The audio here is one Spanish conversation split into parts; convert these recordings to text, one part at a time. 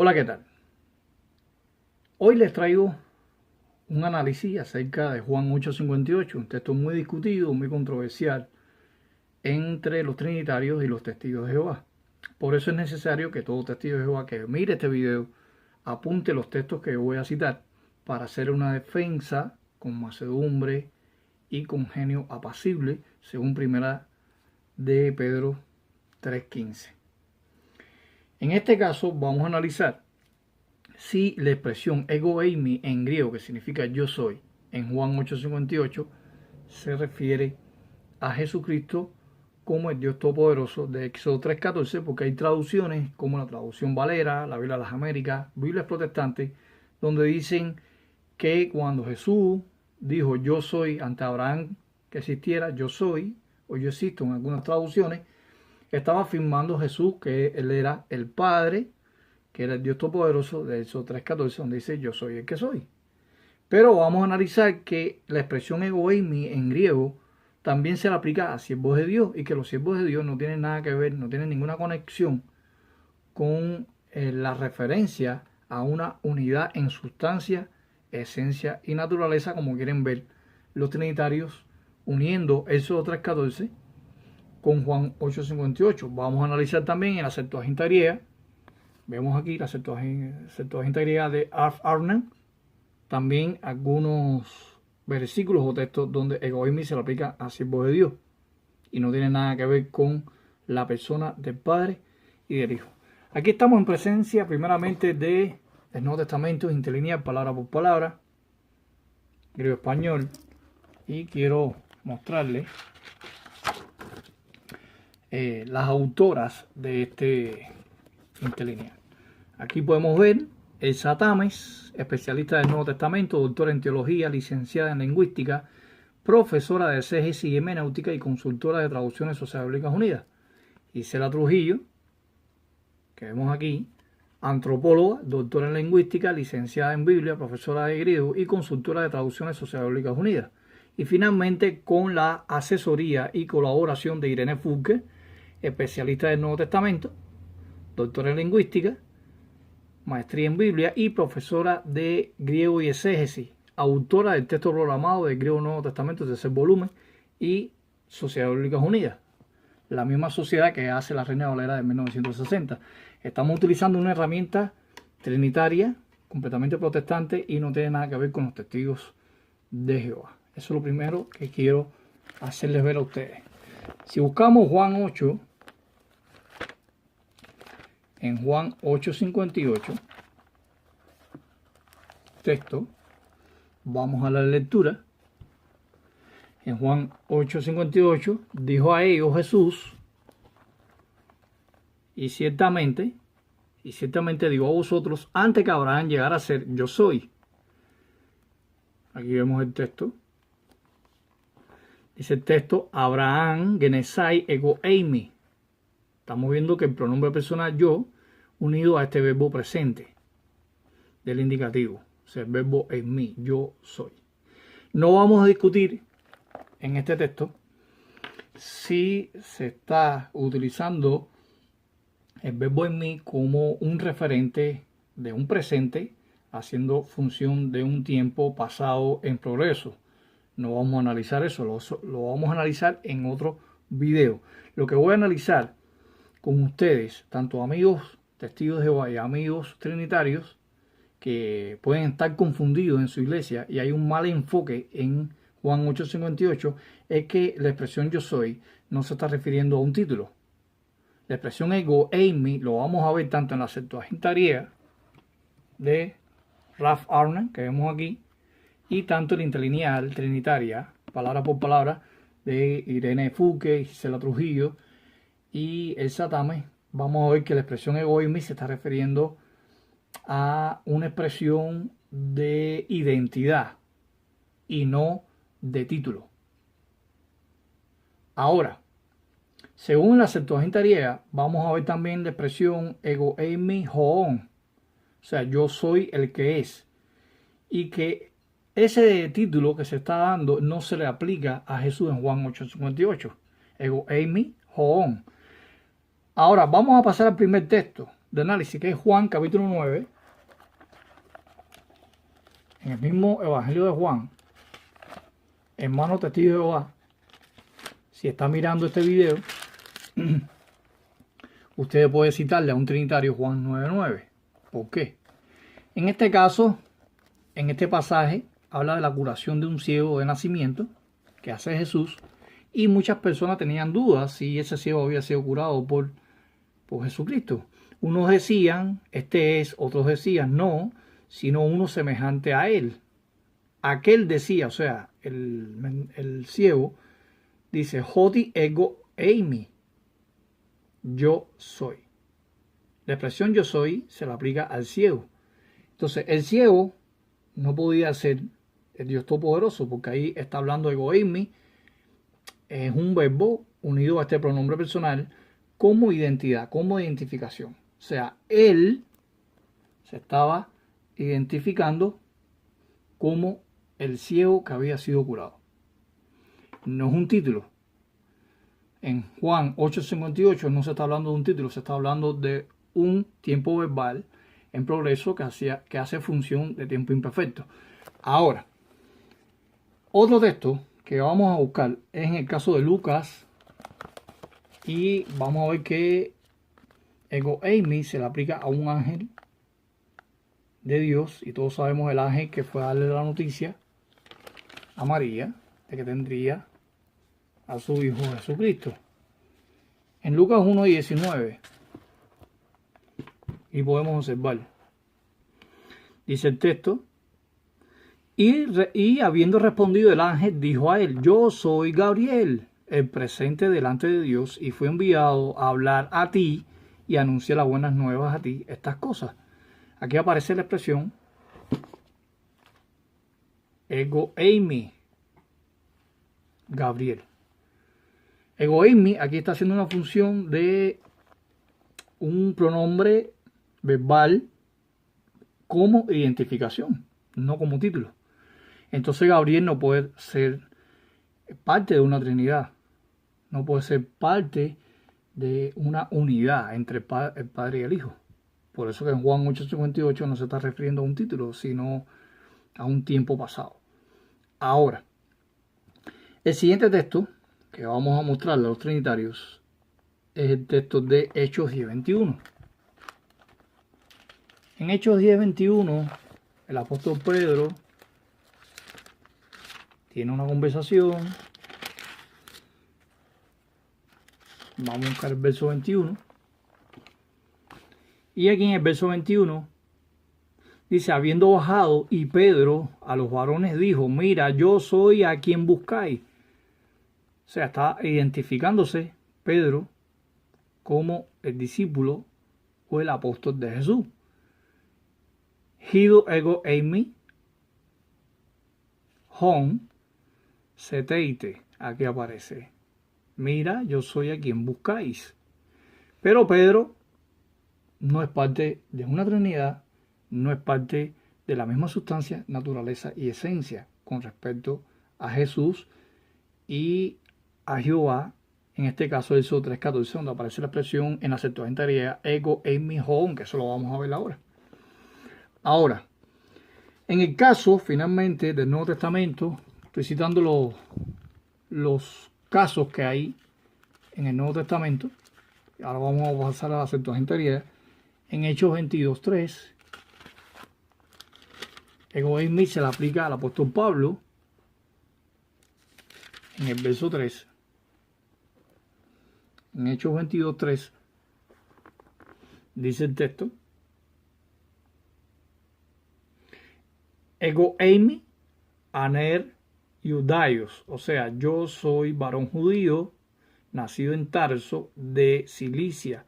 Hola, ¿qué tal? Hoy les traigo un análisis acerca de Juan 8:58, un texto muy discutido, muy controversial entre los trinitarios y los testigos de Jehová. Por eso es necesario que todo testigo de Jehová que mire este video apunte los textos que yo voy a citar para hacer una defensa con mansedumbre y con genio apacible, según primera de Pedro 3:15. En este caso vamos a analizar si la expresión ego eimi en griego, que significa yo soy, en Juan 8:58, se refiere a Jesucristo como el Dios Todopoderoso de Éxodo 3:14, porque hay traducciones como la traducción Valera, la Biblia de las Américas, Biblias protestantes, donde dicen que cuando Jesús dijo yo soy ante Abraham que existiera, yo soy, o yo existo en algunas traducciones, estaba afirmando Jesús que él era el Padre, que era el Dios Todopoderoso de Éxodo 3:14, donde dice yo soy el que soy. Pero vamos a analizar que la expresión ego eimi en griego también se le aplica a siervos de Dios, y que los siervos de Dios no tienen nada que ver, no tienen ninguna conexión con la referencia a una unidad en sustancia, esencia y naturaleza, como quieren ver los trinitarios, uniendo Éxodo 3:14 con Juan 8:58. Vamos a analizar también en la Septuaginta griega. Vemos aquí la Septuaginta griega de Alf Arnan. También algunos versículos o textos donde ego eimi se lo aplica a siervos de Dios y no tiene nada que ver con la persona del Padre y del Hijo. Aquí estamos en presencia primeramente del Nuevo Testamento, interlineal, palabra por palabra, griego español, y quiero mostrarles las autoras de este interlineal. Aquí podemos ver Elsa Tames, especialista del Nuevo Testamento, doctora en teología, licenciada en lingüística, profesora de exégesis y hermenéutica y consultora de traducciones sociológicas unidas. Isela Trujillo, que vemos aquí, antropóloga, doctora en lingüística, licenciada en Biblia, profesora de griego y consultora de traducciones sociológicas unidas. Y finalmente con la asesoría y colaboración de Irene Fulke, especialista del Nuevo Testamento, doctora en lingüística, maestría en Biblia y profesora de griego y exégesis, autora del texto programado del griego Nuevo Testamento, tercer volumen, y Sociedad Bíblicas Unidas, la misma sociedad que hace la Reina Valera de 1960. Estamos utilizando una herramienta trinitaria, completamente protestante, y no tiene nada que ver con los testigos de Jehová. Eso es lo primero que quiero hacerles ver a ustedes. Si buscamos Juan 8, en Juan 8:58, texto, vamos a la lectura. En Juan 8:58, dijo a ellos Jesús, y ciertamente digo a vosotros, antes que Abraham llegara a ser, yo soy. Aquí vemos el texto. Dice el texto, Abraham genesai ego eimi. Estamos viendo que el pronombre personal yo, unido a este verbo presente del indicativo, o sea, el verbo en mí, yo soy. No vamos a discutir en este texto si se está utilizando el verbo en mí como un referente de un presente, haciendo función de un tiempo pasado en progreso. No vamos a analizar eso, lo vamos a analizar en otro video. Lo que voy a analizar con ustedes, tanto amigos testigos de Jehová y amigos trinitarios, que pueden estar confundidos en su iglesia y hay un mal enfoque en Juan 8:58, es que la expresión yo soy no se está refiriendo a un título. La expresión ego eimi lo vamos a ver tanto en la Septuaginta griega de Ralph Arnan, que vemos aquí, y tanto en la interlineal trinitaria, palabra por palabra, de Irene Fulke, Isela Trujillo y Elsa Tames. Vamos a ver que la expresión ego eimi se está refiriendo a una expresión de identidad y no de título. Ahora, según la Septuaginta griega, vamos a ver también la expresión ego eimi hoon, o sea, yo soy el que es, y que ese título que se está dando no se le aplica a Jesús en Juan 8:58, ego eimi hoon. Ahora vamos a pasar al primer texto, de análisis, que es Juan capítulo 9. En el mismo Evangelio de Juan, hermano testigo de Jehová, si está mirando este video, usted puede citarle a un trinitario Juan 9:9. ¿Por qué? En este caso, en este pasaje, habla de la curación de un ciego de nacimiento que hace Jesús, y muchas personas tenían dudas si ese ciego había sido curado por Jesucristo. Unos decían, este es, otros decían, no, sino uno semejante a él. Aquel decía, o sea, el ciego, dice, Hoti ego eimi, yo soy. La expresión yo soy se la aplica al ciego. Entonces, el ciego no podía ser el Dios Todopoderoso, porque ahí está hablando ego eimi, es un verbo unido a este pronombre personal como identidad, como identificación. O sea, él se estaba identificando como el ciego que había sido curado. No es un título. En Juan 8:58 no se está hablando de un título, se está hablando de un tiempo verbal en progreso que hace función de tiempo imperfecto. Ahora, otro texto que vamos a buscar es en el caso de Lucas, y vamos a ver que ego eimi se le aplica a un ángel de Dios, y todos sabemos el ángel que fue a darle la noticia a María de que tendría a su hijo Jesucristo. En Lucas 1:19, y podemos observar, dice el texto, y habiendo respondido el ángel, dijo a él, yo soy Gabriel, el presente delante de Dios, y fui enviado a hablar a ti y a anunciar las buenas nuevas a ti, estas cosas. Aquí aparece la expresión ego eimi, Gabriel. Ego eimi aquí está haciendo una función de un pronombre verbal como identificación, no como título. Entonces Gabriel no puede ser parte de una trinidad, no puede ser parte de una unidad entre el Padre y el Hijo. Por eso que en Juan 8:58 no se está refiriendo a un título, sino a un tiempo pasado. Ahora, el siguiente texto que vamos a mostrarle a los trinitarios es el texto de Hechos 10:21. En Hechos 10:21, el apóstol Pedro tiene una conversación. Vamos a buscar el verso 21. Y aquí en el verso 21 dice, habiendo bajado, y Pedro a los varones dijo, mira, yo soy a quien buscáis. O sea, está identificándose Pedro como el discípulo o el apóstol de Jesús. Hido ego eimi, hon seteite, aquí aparece. Mira, yo soy a quien buscáis. Pero Pedro no es parte de una trinidad, no es parte de la misma sustancia, naturaleza y esencia con respecto a Jesús y a Jehová. En este caso, el Éxodo 3:14, donde aparece la expresión en la Septuaginta griega ego eimi hon, que eso lo vamos a ver ahora. Ahora, en el caso, finalmente, del Nuevo Testamento, estoy citando los casos que hay en el Nuevo Testamento. Ahora vamos a pasar a la Septuaginta griega. En Hechos 22:3, ego eimi se le aplica al apóstol Pablo en el verso 3. En Hechos 22:3 dice el texto, ego eimi aner judaios, o sea, yo soy varón judío, nacido en Tarso de Cilicia.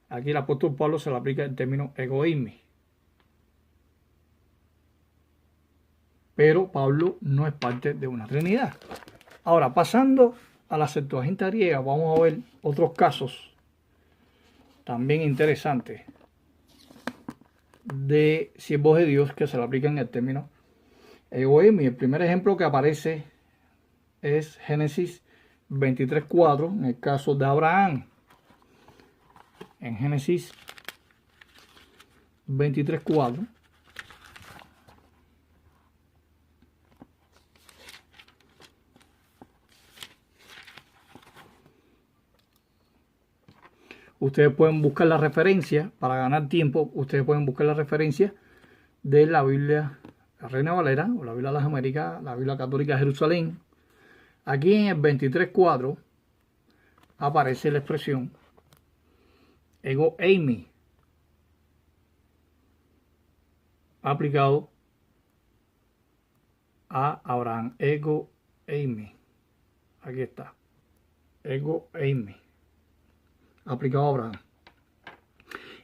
Aquí el apóstol Pablo se le aplica el término ego eimi. Pero Pablo no es parte de una trinidad. Ahora, pasando a la Septuaginta griega, vamos a ver otros casos también interesantes de siervos de Dios que se le aplican el término ego eimi. El primer ejemplo que aparece es Génesis 23:4, en el caso de Abraham. en Génesis 23:4. Ustedes pueden buscar la referencia, para ganar tiempo, ustedes pueden buscar la referencia de la Biblia Reina Valera, o la Biblia de las Américas, la Biblia Católica de Jerusalén. Aquí en el 23:4 aparece la expresión ego eimi, aplicado a Abraham. Ego eimi. Aquí está. Ego eimi, aplicado a Abraham.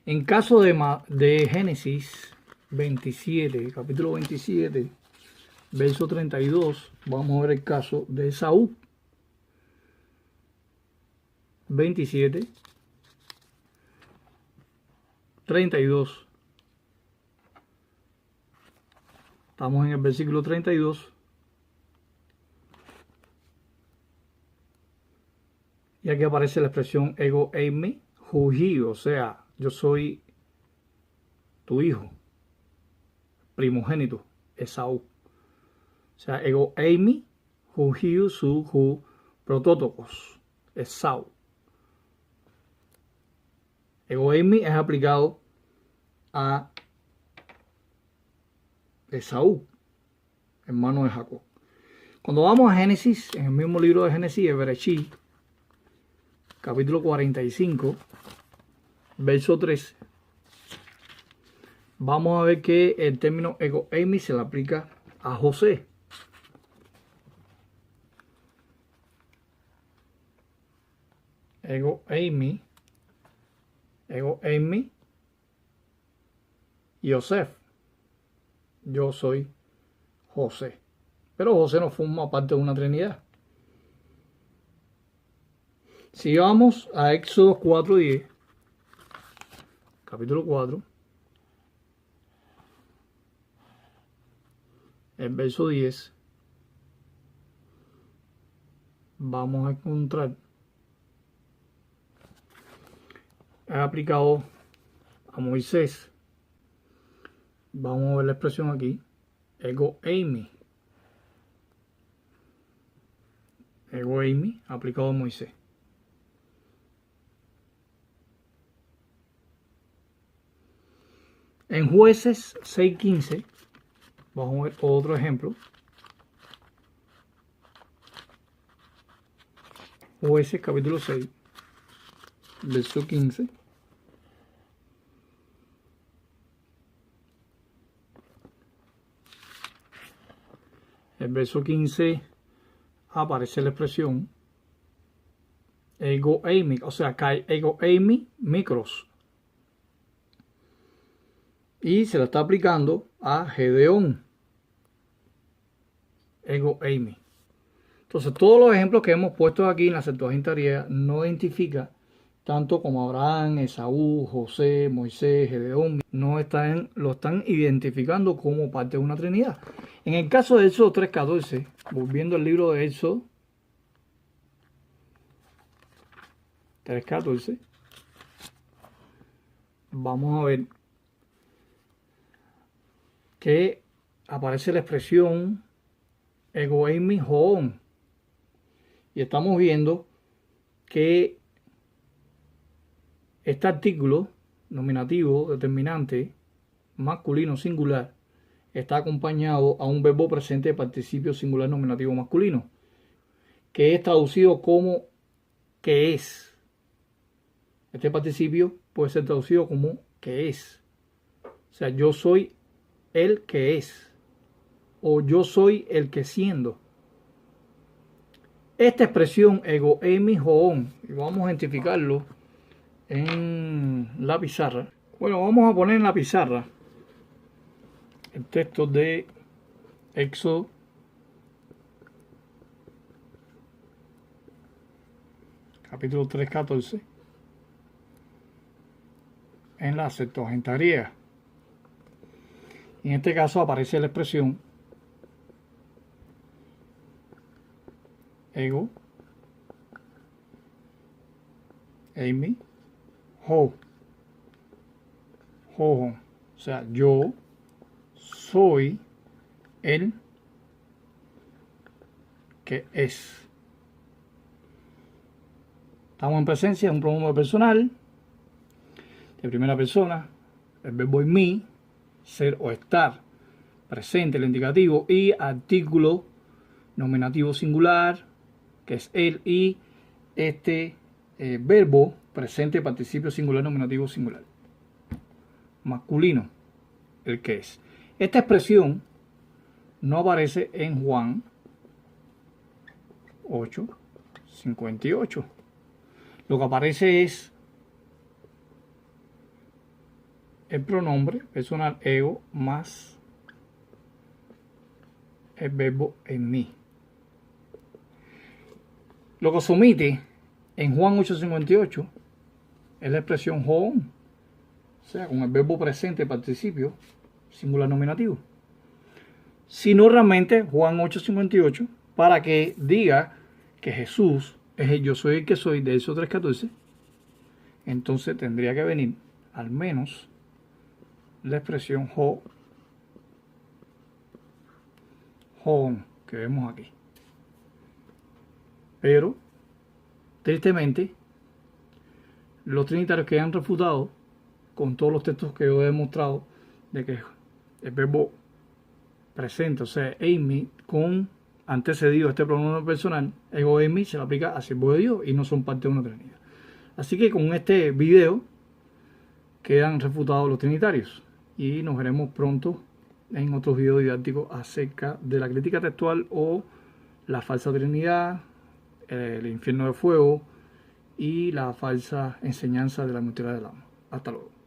En caso de Génesis 27, capítulo 27, verso 32, vamos a ver el caso de Esaú. 27, 32. Estamos en el versículo 32. Y aquí aparece la expresión ego eimi huhi, o sea, yo soy tu hijo primogénito, Esaú. O sea, ego eimi huhi su hu prototokos, Esaú. Ego eimi es aplicado a Esaú, hermano de Jacob. Cuando vamos a Génesis, en el mismo libro de Génesis, Bereshit, capítulo 45, verso 13, vamos a ver que el término ego eimi se le aplica a José. Ego eimi, Yosef. Yo soy José. Pero José no forma parte de una trinidad. Si vamos a Éxodo 4:10, capítulo 4, el verso 10, vamos a encontrar, es aplicado a Moisés. Vamos a ver la expresión aquí, ego eimi. Ego eimi, aplicado a Moisés. En Jueces 6:15, vamos a ver otro ejemplo. Jueces capítulo 6, verso 15. El verso 15 aparece la expresión ego eimi, o sea, kai ego eimi micros. Y se la está aplicando a Gedeón. Ego eimi. Entonces, todos los ejemplos que hemos puesto aquí en la Septuaginta griega no identifica tanto como Abraham, Esaú, José, Moisés, Gedeón, no están, lo están identificando como parte de una trinidad. En el caso de Éxodo 3:14, volviendo al libro de Éxodo 3:14, vamos a ver que aparece la expresión ego eimi hoon. Y estamos viendo que este artículo nominativo determinante masculino singular está acompañado a un verbo presente de participio singular nominativo masculino, que es traducido como que es. Este participio puede ser traducido como que es. O sea, yo soy el que es, o yo soy el que siendo. Esta expresión ego eimi hoon, y vamos a identificarlo en la pizarra. Bueno, vamos a poner en la pizarra el texto de Éxodo capítulo 3:14 en la Septuaginta griega. En este caso aparece la expresión ego eimi ho. O sea, yo soy el que es. Estamos en presencia de un pronombre personal de primera persona, el verbo en mí, ser o estar, presente, el indicativo, y artículo nominativo singular, que es él, y este verbo presente, participio singular, nominativo singular. Masculino, el que es. Esta expresión no aparece en Juan 8:58. Lo que aparece es el pronombre personal ego más el verbo en mí. Lo que se omite en Juan 8:58 es la expresión hoon, o sea, con el verbo presente, participio, singular nominativo. Sino realmente Juan 8:58, para que diga que Jesús es el yo soy el que soy de Éxodo 3:14, entonces tendría que venir al menos la expresión hoon que vemos aquí. Pero, tristemente, los trinitarios que han refutado con todos los textos que yo he demostrado de que el verbo presente, o sea, Amy, con antecedido este pronombre personal, ego Amy, se le aplica a siervo de Dios y no son parte de una trinidad. Así que con este video quedan refutados los trinitarios y nos veremos pronto en otros videos didácticos acerca de la crítica textual o la falsa trinidad, el infierno de fuego y la falsa enseñanza de la mentira del alma. Hasta luego.